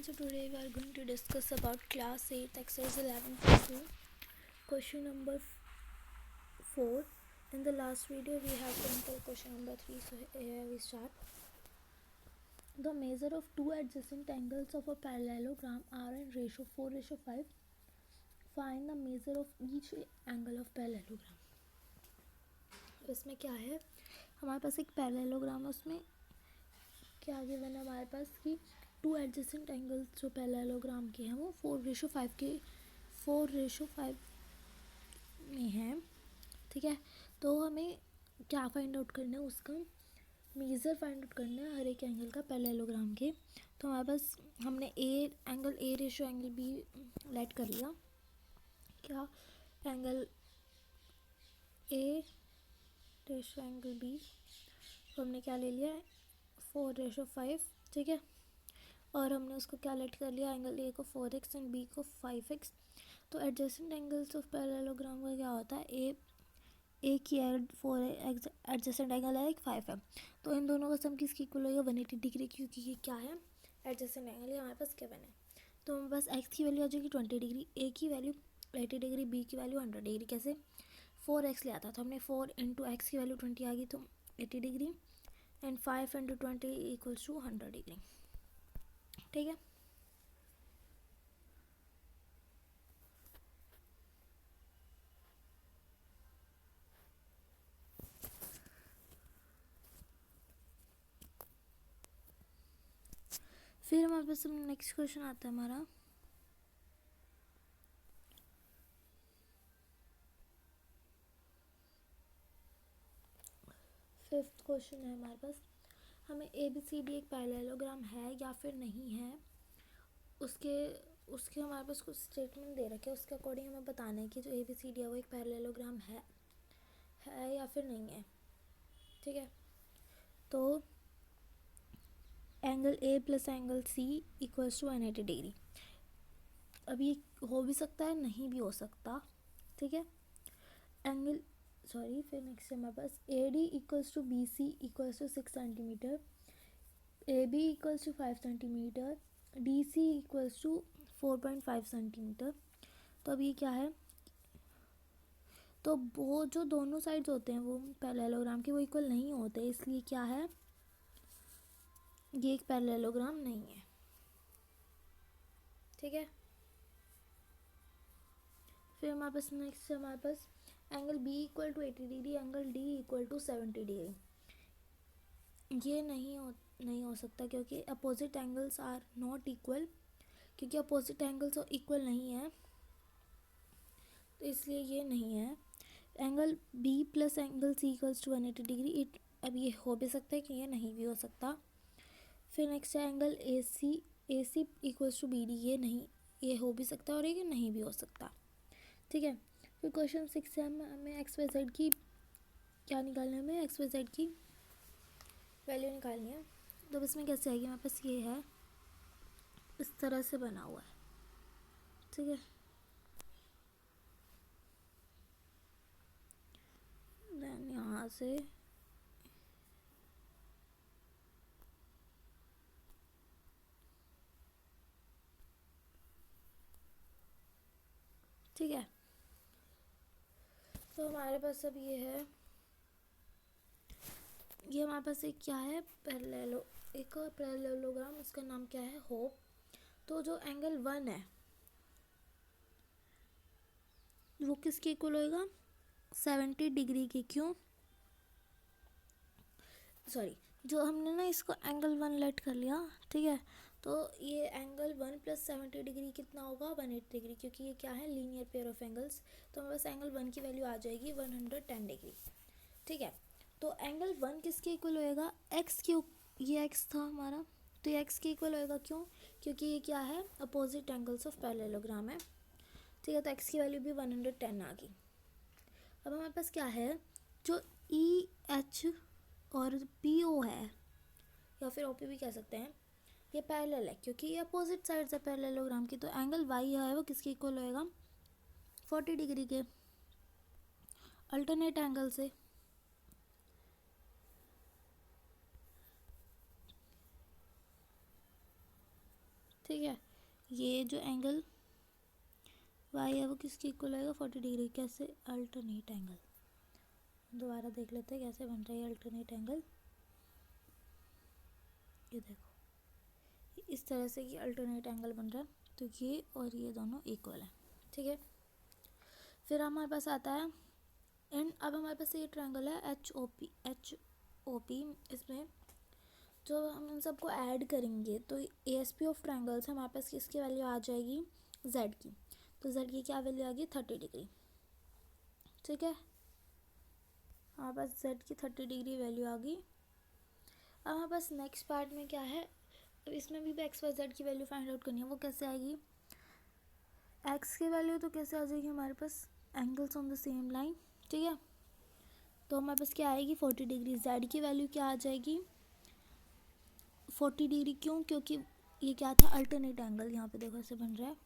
So today we are going to discuss about class 8 exercise 11.2 question number 4. In the last video we have done till question number 3, so here we start. The measure of two adjacent angles of a parallelogram are in ratio 4:5. Find the measure of each angle of parallelogram. इसमें क्या है, हमारे पास एक parallelogram है, उसमें क्या given है हमारे पास कि टू एडजेसेंट एंगल्स जो पैरेललोग्राम के हैं वो 4:5 में है. ठीक है, तो हमें क्या फाइंड आउट करना है, उसका मेज़र फाइंड आउट करना है हर एक एंगल का पैरेललोग्राम के. तो हमारे पास हमने angle A ratio angle B let कर लिया. क्या angle A ratio angle B तो हमने क्या ले लिया है 4:5. ठीक है, और हमने उसको क्या लेट कर लिया, एंगल ए को 4x एंड बी को 5x. तो एडजेसेंट एंगल्स ऑफ पैरेललोग्राम का क्या होता है, ए की 4 एडजेसेंट एंगल है, एक 5 है, तो इन दोनों का सम किसकी इक्वल होगा 180 डिग्री, क्योंकि ये क्या है एडजेसेंट एंगल है हमारे पास गिवन है. तो हमारे पास एक्स की वैल्यू आ जाएगी 20 डिग्री, ए की वैल्यू 80 डिग्री, बी की वैल्यू 100 डिग्री. कैसे 4x लिया था तो हमने 4 इंटू एक्स की वैल्यू 20 आ गई तो 80 degree and 5 into 20 equals to 100 degree. ठीक है, फिर हमारे पास नेक्स्ट क्वेश्चन आता है हमारा. फिफ्थ क्वेश्चन है हमारे पास, हमें ए बी सी डी एक पैरेललोग्राम है या फिर नहीं है, उसके हमारे पास कुछ स्टेटमेंट दे रखे हैं, उसके अकॉर्डिंग हमें बताना है कि जो ए बी सी डी है वो एक पैरेललोग्राम है या फिर नहीं है. ठीक है, तो angle A plus angle C equals to 180 degree. अब ये हो भी सकता है, नहीं भी हो सकता. ठीक है, फिर नेक्स्ट है हमारे पास A D equals to B C equals to 6 centimetre, A B equals to 5 centimetre, D C equals to 4.5 centimetre. तो अब ये क्या है, तो वो जो दोनों साइड्स होते हैं वो पैरेललोग्राम के वो इक्वल नहीं होते, इसलिए क्या है ये एक पैरेललोग्राम नहीं है. ठीक है, फिर हमारे पास नेक्स्ट है हमारे पास angle B equal to 80 degree, angle D equal to 70 degree. ये नहीं हो सकता क्योंकि opposite angles are not equal, क्योंकि अपोजिट एंगल्स इक्वल नहीं है, तो इसलिए ये नहीं है. Angle B plus angle C equals to 180 degree, अब ये हो भी सकता है कि ये नहीं भी हो सकता. फिर नेक्स्ट है angle A C equals to B D, ये हो भी सकता है और ये नहीं भी हो सकता. ठीक है, फिर क्वेश्चन 6 से हमें एक्स वाई जेड की क्या निकालना है, हमें एक्स वाई जेड की वैल्यू निकालनी है. तो इसमें कैसे आएगी, हमारे पास ये है इस तरह से बना हुआ है. ठीक है, देन यहाँ से ठीक है, तो हमारे पास अब ये है, ये हमारे पास एक क्या है पैरेललोग्राम, उसका नाम क्या है होप. तो जो एंगल 1 है वो किसके इक्वल होएगा 70 डिग्री के. क्यों, जो हमने ना इसको एंगल 1 लेट कर लिया. ठीक है, तो ये एंगल 1 प्लस 70 डिग्री कितना होगा 180 डिग्री, क्योंकि ये क्या है लीनियर पेयर ऑफ एंगल्स. तो हमारे पास एंगल 1 की वैल्यू आ जाएगी 110 डिग्री. ठीक है, तो एंगल 1 किसके इक्वल होएगा एक्स के, ये एक्स था हमारा, तो ये एक्स के इक्वल होएगा. क्यों, क्योंकि ये क्या है अपोजिट एंगल्स ऑफ पैरेललोग्राम है. ठीक है, तो एक्स की वैल्यू भी 110 आ गई. अब हमारे पास क्या है, जो ई एच और पी ओ है या फिर ओ पी भी कह सकते हैं, ये पैरेलल है क्योंकि ये अपोजिट साइड्स है पैरेललोग्राम की. तो एंगल वाई है वो किसके इक्वल होएगा 40 डिग्री के अल्टरनेट एंगल से. ठीक है। ये जो एंगल वाई है वो किसके इक्वल आएगा, 40 डिग्री। कैसे, अल्टरनेट एंगल। दोबारा देख लेते हैं कैसे बन रहा है अल्टरनेट एंगल। ये देखो इस तरह से ये अल्टरनेट एंगल बन रहा है, तो ये और ये दोनों इक्वल है। ठीक है, फिर हमारे पास आता है एंड अब हमारे पास ये ट्रायंगल है एच ओ पी। इसमें जो हम इन सबको ऐड करेंगे तो A S P of triangles हमारे पास किसकी वैल्यू आ जाएगी, जेड की। तो जेड की क्या वैल्यू आ गई, 30 डिग्री। ठीक है, हमारे पास जेड की 30 डिग्री वैल्यू आ गई। अब हमारे पास नेक्स्ट पार्ट में क्या है, अब इसमें भी एक्स वाई जेड की वैल्यू फाइंड आउट करनी है। वो कैसे आएगी, एक्स की वैल्यू तो कैसे आ जाएगी हमारे पास, angles on the same line. ठीक है, तो हमारे पास क्या आएगी 40 डिग्री। जेड की वैल्यू क्या आ जाएगी 40 डिग्री। क्यों, क्योंकि ये क्या था, अल्टरनेट एंगल। यहाँ पे देखो ऐसे बन रहा है।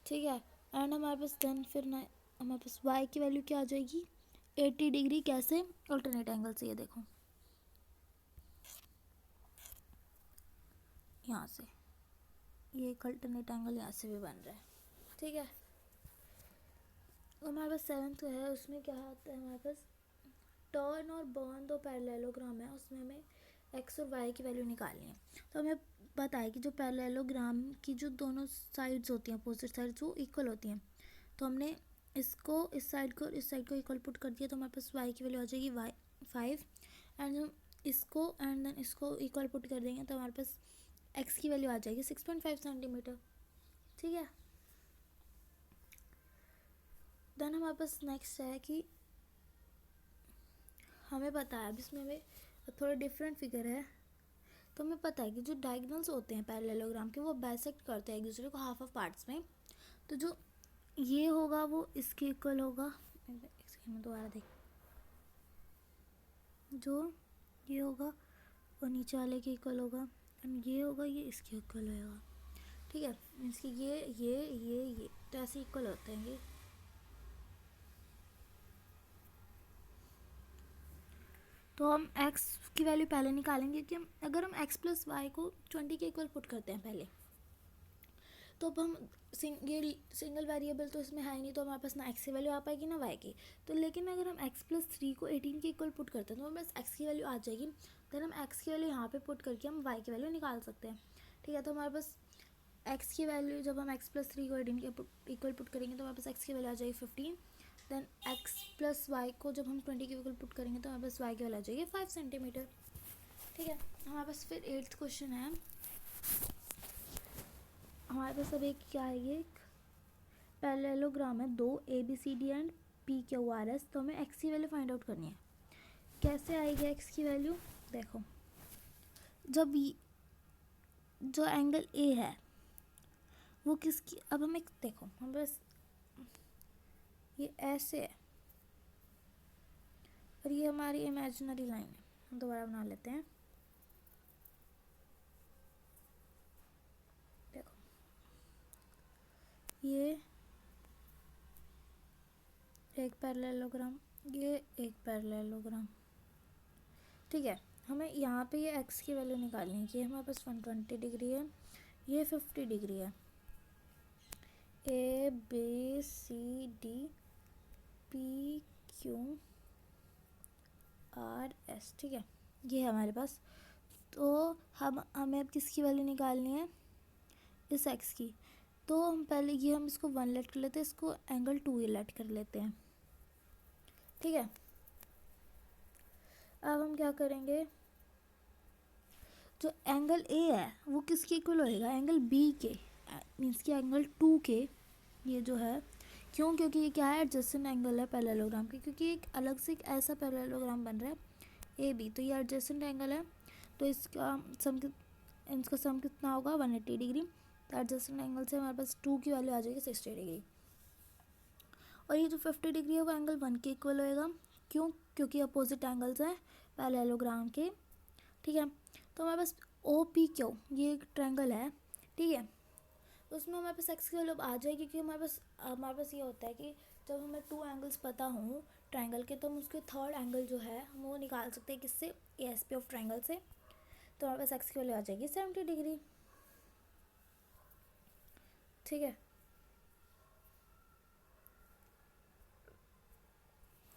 ठीक है, एंड हमारे पास देन फिर ना हमारे पास वाई की वैल्यू क्या आ जाएगी 80 डिग्री। कैसे, अल्टरनेट एंगल से। ये देखो यहाँ से ये एक अल्टरनेट एंगल यहाँ से भी बन रहा है। ठीक है, हमारे पास 7th है, उसमें क्या आता है हमारे पास टर्न और बर्न दो पैरेललोग्राम है, उसमें हमें एक्स और वाई की वैल्यू निकालनी है। तो हमें पता है कि जो पैरेललोग्राम की जो दोनों साइड्स होती हैं, अपोजिट साइड्स, वो इक्वल होती हैं। तो हमने इसको इस साइड को इस साइड को इक्वल पुट कर दिया, तो हमारे पास वाई की वैल्यू आ जाएगी वाई 5। एंड हम इसको एंड देन इसको इक्वल पुट कर देंगे तो हमारे पास एक्स की वैल्यू आ जाएगी 6.5 सेंटीमीटर। ठीक है, देन हमारे पास नेक्स्ट है कि हमें पता है, अब इसमें हमें थोड़ा डिफरेंट फिगर है। तो हमें पता है कि जो डायगोनल्स होते हैं पैरेललोग्राम के वो बाइसेक्ट करते हैं एक दूसरे को हाफ ऑफ पार्ट्स में। तो जो ये होगा वो इसके इक्वल होगा, एक सेकंड में दोबारा देख, जो ये होगा वो नीचे वाले के इक्वल होगा एंड ये होगा ये इसके इक्वल होगा। ठीक है, मीन्स कि ये तो ऐसे इक्वल होते हैं ये। तो हम x की वैल्यू पहले निकालेंगे कि अगर हम x प्लस वाई को 20 के इक्वल पुट करते हैं पहले, तो अब हम सिंगल वेरिएबल तो इसमें है ही नहीं, तो हमारे पास ना x की वैल्यू आ पाएगी ना y की। तो लेकिन अगर हम x प्लस 3 को 18 के इक्वल पुट करते हैं तो हमारे पास x की वैल्यू आ जाएगी। देन हम x की वैल्यू यहाँ पे पुट करके हम y की वैल्यू निकाल सकते हैं। ठीक है, तो हमारे पास x की वैल्यू जब हम x प्लस 3 को 18 के इक्वल पुट करेंगे तो हमारे पास x की वैल्यू आ जाएगी 15। देन x प्लस वाई को जब हम 20 के इक्वल पुट करेंगे तो हमारे पास y की वैल्यू आ जाएगी 5 सेंटीमीटर। ठीक है, हमारे पास फिर 8th क्वेश्चन है। हमारे पास अब एक क्या है, ये पैरेललोग्राम है, दो A B C D and P Q R S. तो हमें एक्स की वैल्यू फाइंड आउट करनी है। कैसे आएगी एक्स की वैल्यू, देखो जब जो एंगल ए है वो किसकी, अब हमें देखो हम बस ये ऐसे है और ये हमारी इमेजिनरी लाइन है। हम दोबारा बना लेते हैं, देखो ये एक पैरेललोग्राम, ये एक पैरेललोग्राम। ठीक है, हमें यहाँ पे ये एक्स की वैल्यू निकालनी है कि हमारे पास 120 डिग्री है, ये 50 डिग्री है। A B C D P Q R S. ठीक है, ये है हमारे पास। तो हमें अब किसकी वैल्यू निकालनी है, इस एक्स की। तो हम पहले ये हम इसको 1 लेट कर लेते हैं, इसको एंगल 2 लेट कर लेते हैं। ठीक है, अब हम क्या करेंगे, जो एंगल ए है वो किसके इक्वल होएगा, एंगल बी के, मीन्स कि एंगल 2 के। ये जो है क्यों, क्योंकि ये क्या है, एडजेसेंट एंगल है पैरेललोग्राम के, क्योंकि एक अलग से एक ऐसा पैरेललोग्राम बन रहा है ए बी। तो ये एडजेसेंट एंगल है, तो इसका सम कितना होगा 180 डिग्री। तो एडजेसेंट एंगल से हमारे पास 2 की वैल्यू आ जाएगी 60 डिग्री। और ये जो 50 डिग्री है वो एंगल 1 के इक्वल होएगा। क्यों, क्योंकि अपोजिट एंगल्स हैं पैरेललोग्राम के। ठीक है, तो हमारे पास ओ पी क्यू ये एक ट्रायंगल है। ठीक है, तो उसमें हमारे पास एक्स की वैल्यू आ जाएगी, क्योंकि हमारे पास ये होता है कि जब हमें 2 एंगल्स पता हों ट्रायंगल के, तो हम उसके थर्ड एंगल जो है हम वो निकाल सकते हैं किससे, A S P of triangle से। तो हमारे पास एक्स की वैल्यू आ जाएगी 70 डिग्री। ठीक है,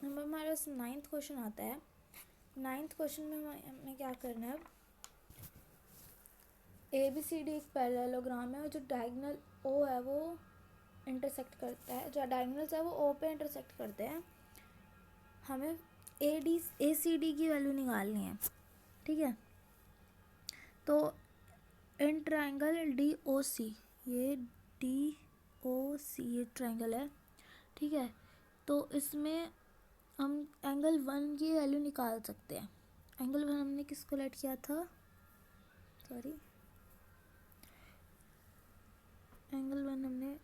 हमारे पास 9th क्वेश्चन आता है। 9th क्वेश्चन में हमें क्या करना है, ABCD एक पैरेललोग्राम है और जो डायगोनल O है वो इंटरसेक्ट करता है, जो डायगोनल्स है वो O पे इंटरसेक्ट करते हैं। हमें ACD की वैल्यू निकालनी है, ठीक है। तो इन ट्रायंगल DOC, ये DOC ये ट्रायंगल है, ठीक है। तो इसमें हम एंगल 1 की वैल्यू निकाल सकते हैं। एंगल 1 हमने किसको लेट किया था, सॉरी, एंगल 1 हमने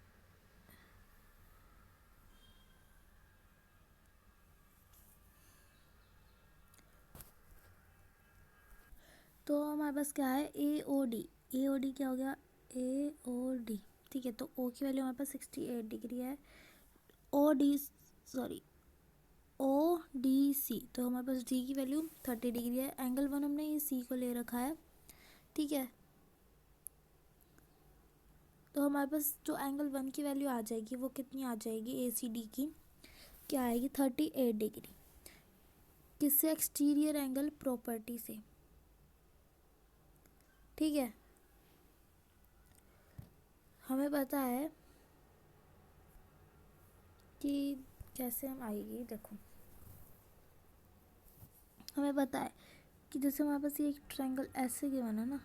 तो हमारे पास क्या है, AOD क्या हो गया, AOD, ठीक है। तो O की वैल्यू हमारे पास 68 डिग्री है, ODC तो हमारे पास D की वैल्यू 30 डिग्री है। एंगल 1 हमने ये C को ले रखा है, ठीक है। तो हमारे पास जो एंगल 1 की वैल्यू आ जाएगी वो कितनी आ जाएगी, ACD की क्या आएगी, 38 डिग्री। किससे, एक्सटीरियर एंगल प्रॉपर्टी से, ठीक है। हमें पता है कि कैसे हम आएगी, देखो हमें पता है कि जैसे हमारे पास ये एक ट्रायंगल ऐसे गिवन है ना,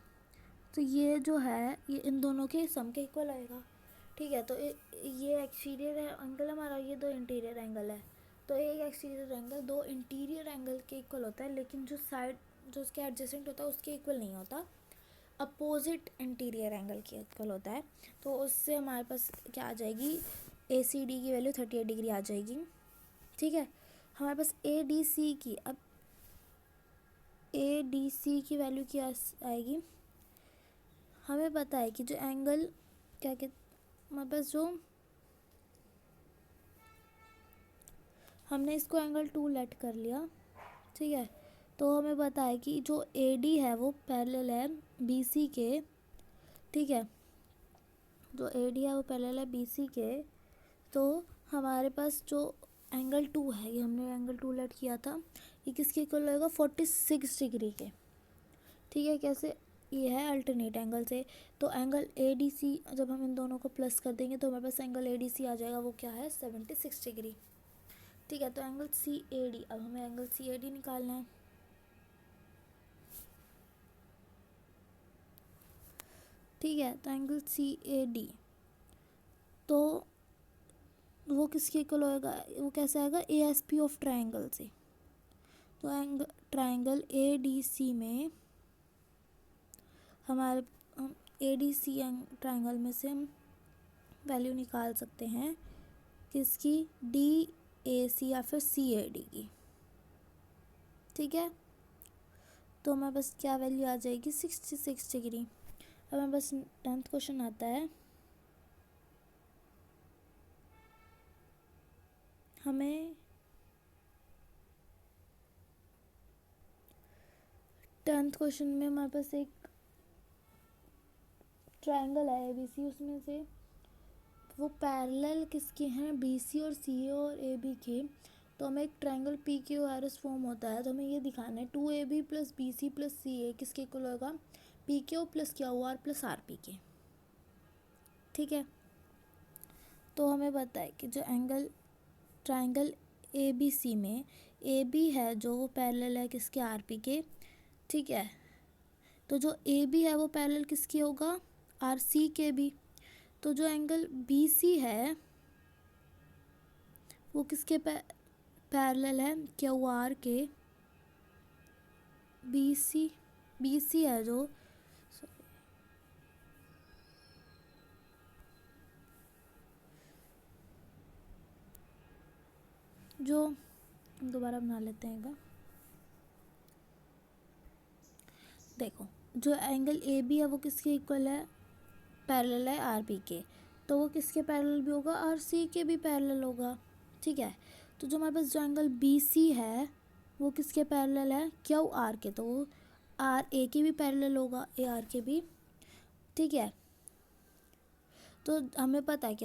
तो ये जो है ये इन दोनों के सम के इक्वल आएगा, ठीक है। तो ये एक्सटीरियर एंगल हमारा, ये दो इंटीरियर एंगल है। तो एक एक्सटीरियर एंगल दो इंटीरियर एंगल के इक्वल होता है, लेकिन जो साइड जो उसके एडजेसेंट होता है उसके इक्वल नहीं होता, अपोजिट इंटीरियर एंगल के इक्वल होता है। तो उससे हमारे पास क्या आ जाएगी, ACD की वैल्यू 38 डिग्री आ जाएगी, ठीक है। हमारे पास ADC की, अब ADC की वैल्यू क्या आएगी, हमें पता है कि जो एंगल क्या कहते, हमारे पास जो हमने इसको एंगल 2 लेट कर लिया, ठीक है। तो हमें पता है कि जो AD है वो पैरेलल है BC के, ठीक है। जो AD है वो पैरेलल है BC के। तो हमारे पास जो एंगल 2 है, ये हमने एंगल 2 लेट किया था, ये किसके इक्वल होएगा, 46 डिग्री के, ठीक है। कैसे, ये है अल्टरनेट एंगल से। तो एंगल ADC जब हम इन दोनों को प्लस कर देंगे तो हमारे पास एंगल ADC आ जाएगा, वो क्या है, 76 डिग्री, ठीक है। तो एंगल CAD, अब हमें एंगल CAD निकालना है, ठीक है। तो एंगल CAD तो वो किसके इक्वल होएगा, वो कैसे आएगा, ASP ऑफ ट्रायंगल से। तो ट्रायंगल ADC में हमारे हम ADC ट्रायंगल में से हम वैल्यू निकाल सकते हैं किसकी, DAC या फिर CAD की, ठीक है। तो हमारे पास क्या वैल्यू आ जाएगी, 66 डिग्री। अब हमारे पास 10th क्वेश्चन आता है, हमें 10th क्वेश्चन में हमारे पास एक ट्रायंगल है ABC, उसमें से वो पैरेलल किसके हैं, BC और CA और AB के। तो हमें एक ट्रायंगल PQRS फॉर्म होता है, तो हमें ये दिखाना है 2AB plus BC plus CA किसके इक्वल होगा, PQ plus QR plus RP, ठीक है। तो हमें पता है कि जो ट्रायंगल ABC में AB है जो वो पैरेलल है किसके, RP के, ठीक है। तो जो AB है वो पैरेलल किसकी होगा, RC के भी। तो जो एंगल BC है वो किसके पैरेलल है, QR के। BC है जो दोबारा बना लेते हैं एक बार, देखो जो एंगल AB है वो किसके इक्वल है, पैरेलल है RP के। तो वो किसके पैरेलल भी होगा, RC के भी पैरेलल होगा, ठीक है। तो जो हमारे पास जो एंगल BC है वो किसके पैरेलल है, QR के। तो वो RA के भी पैरेलल होगा, AR के भी, ठीक है। तो हमें पता है कि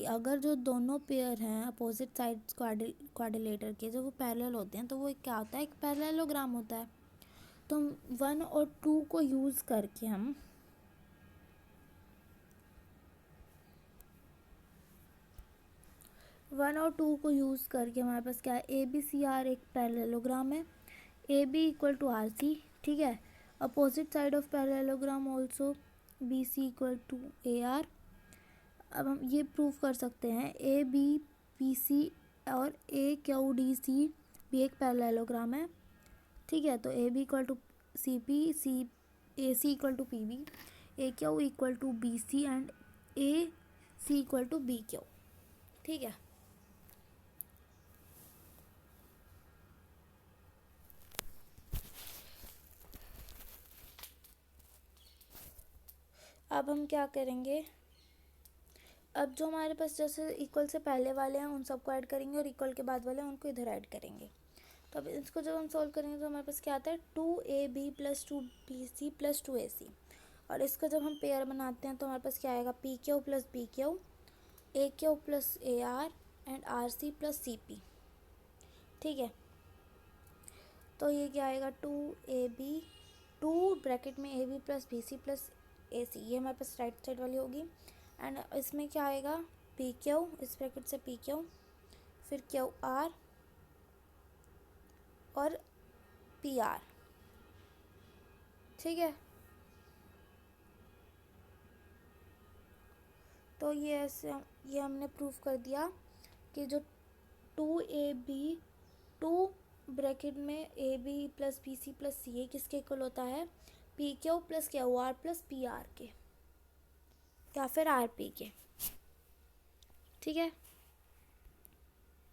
अगर जो दोनों पेयर हैं अपोजिट साइड्स क्वाड्रिलेटर के, जब वो पैरेलल होते हैं तो वो एक क्या होता है, एक पैरेललोग्राम होता है। तो हम 1 और 2 को यूज़ करके हम हमारे पास क्या है, ए बी सी आर एक पैरेललोग्राम है, A B equal to R C, ठीक है। Opposite side of parallelogram also B C equal to A R. अब हम ये प्रूव कर सकते हैं ए बी पी सी और ए क्यू डी सी भी एक पैरेललोग्राम है, ठीक है। तो A B equal to C P, A C equal to P B, A Q equal to B C and A C equal to B Q, ठीक है। अब हम क्या करेंगे, अब जो हमारे पास जैसे इक्वल से पहले वाले हैं उन सबको ऐड करेंगे और इक्वल के बाद वाले हैं उनको इधर ऐड करेंगे। तो अब इसको जब हम सॉल्व करेंगे तो हमारे पास क्या आता है, 2ab plus 2bc plus 2ac। और इसका जब हम पेयर बनाते हैं तो हमारे पास क्या आएगा, P Q plus B Q, A Q plus A R and R C plus C P, ठीक है। तो ये क्या आएगा, 2ab, 2 ब्रैकेट में A B plus B C plus A C, ये हमारे पास राइट साइड वाली होगी। एंड इसमें क्या आएगा, पी क्यू, इस ब्रैकेट से पी क्यू, फिर क्यू आर और पी आर, ठीक है। तो ये ऐसे ये हमने प्रूफ कर दिया कि जो 2ab, 2 ब्रैकेट में A B plus B C plus C A किसके इक्वल होता है, P Q plus Q R plus P R के, या फिर आर पी के, ठीक है।